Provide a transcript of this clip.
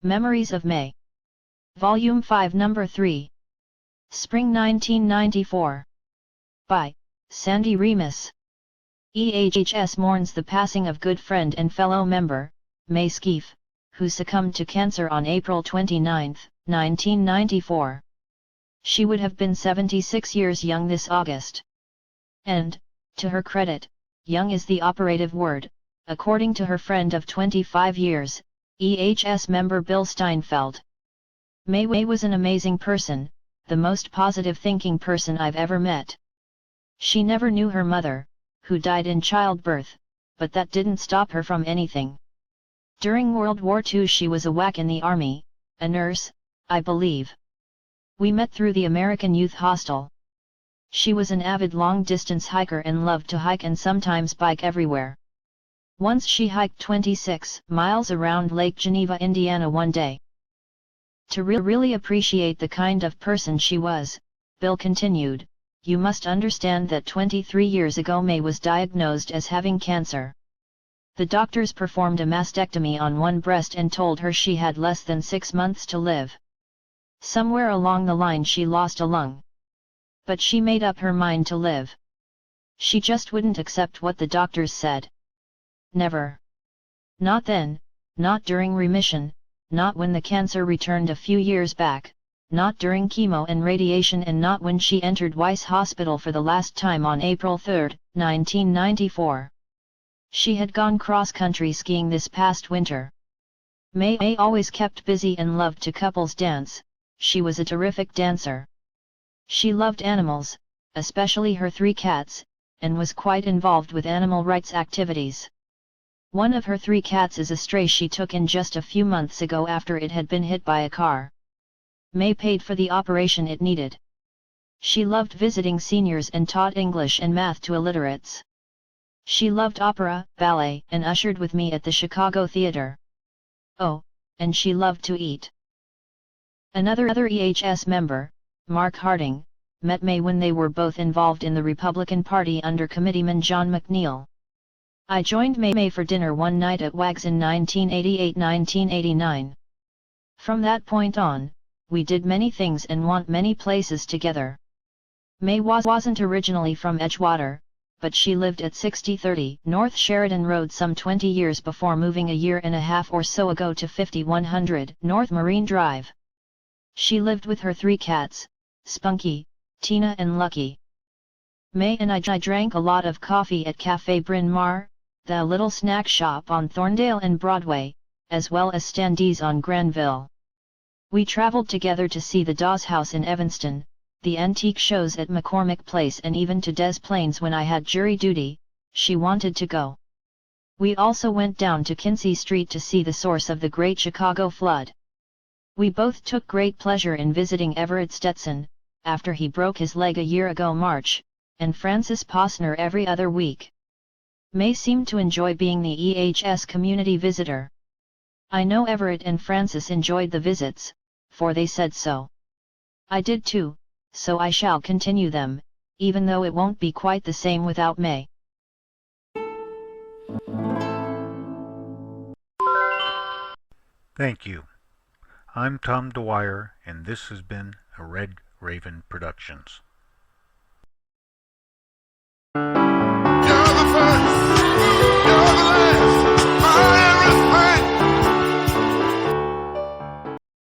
Memories of May. Volume 5 Number 3. Spring 1994. By Sandee Remis. EHS mourns the passing of good friend and fellow member, May Skeef, who succumbed to cancer on April 29, 1994. She would have been 76 years young this August. And, to her credit, young is the operative word, according to her friend of 25 years, EHS member Bill Steinfeld. May was an amazing person, the most positive thinking person I've ever met. She never knew her mother, who died in childbirth, but that didn't stop her from anything. During World War II she was a WAC in the Army, a nurse, I believe. We met through the American Youth Hostel. She was an avid long-distance hiker and loved to hike and sometimes bike everywhere. Once she hiked 26 miles around Lake Geneva, Indiana one day. To really appreciate the kind of person she was, Bill continued, you must understand that 23 years ago May was diagnosed as having cancer. The doctors performed a mastectomy on one breast and told her she had less than 6 months to live. Somewhere along the line she lost a lung. But she made up her mind to live. She just wouldn't accept what the doctors said. Never. Not then, not during remission, not when the cancer returned a few years back, not during chemo and radiation, and not when she entered Weiss Hospital for the last time on April 3, 1994. She had gone cross-country skiing this past winter. May always kept busy and loved to couples dance. She was a terrific dancer. She loved animals, especially her 3 cats, and was quite involved with animal rights activities. One of her 3 cats is a stray she took in just a few months ago after it had been hit by a car. May paid for the operation it needed. She loved visiting seniors and taught English and math to illiterates. She loved opera, ballet, and ushered with me at the Chicago Theater. Oh, and she loved to eat. Another EHS member, Mark Harding, met May when they were both involved in the Republican Party under Committeeman John McNeil. I joined May for dinner one night at WAG's in 1988-1989. From that point on, we did many things and went many places together. May wasn't originally from Edgewater, but she lived at 6030 North Sheridan Road some 20 years before moving a year and a half or so ago to 5100 North Marine Drive. She lived with her 3 cats, Spunky, Tina and Lucky. May and I drank a lot of coffee at Café Bryn Mawr, the little snack shop on Thorndale and Broadway, as well as Sandee's on Granville. We traveled together to see the Dawes House in Evanston, the antique shows at McCormick Place, and even to Des Plaines when I had jury duty. She wanted to go. We also went down to Quincy Street to see the source of the Great Chicago Flood. We both took great pleasure in visiting Everett Stetson, after he broke his leg a year ago March, and Francis Posner every other week. May seemed to enjoy being the EHS community visitor. I know Everett and Francis enjoyed the visits, for they said so. I did too, so I shall continue them, even though it won't be quite the same without May. Thank you. I'm Tom Dwyer, and this has been a Red Raven Productions.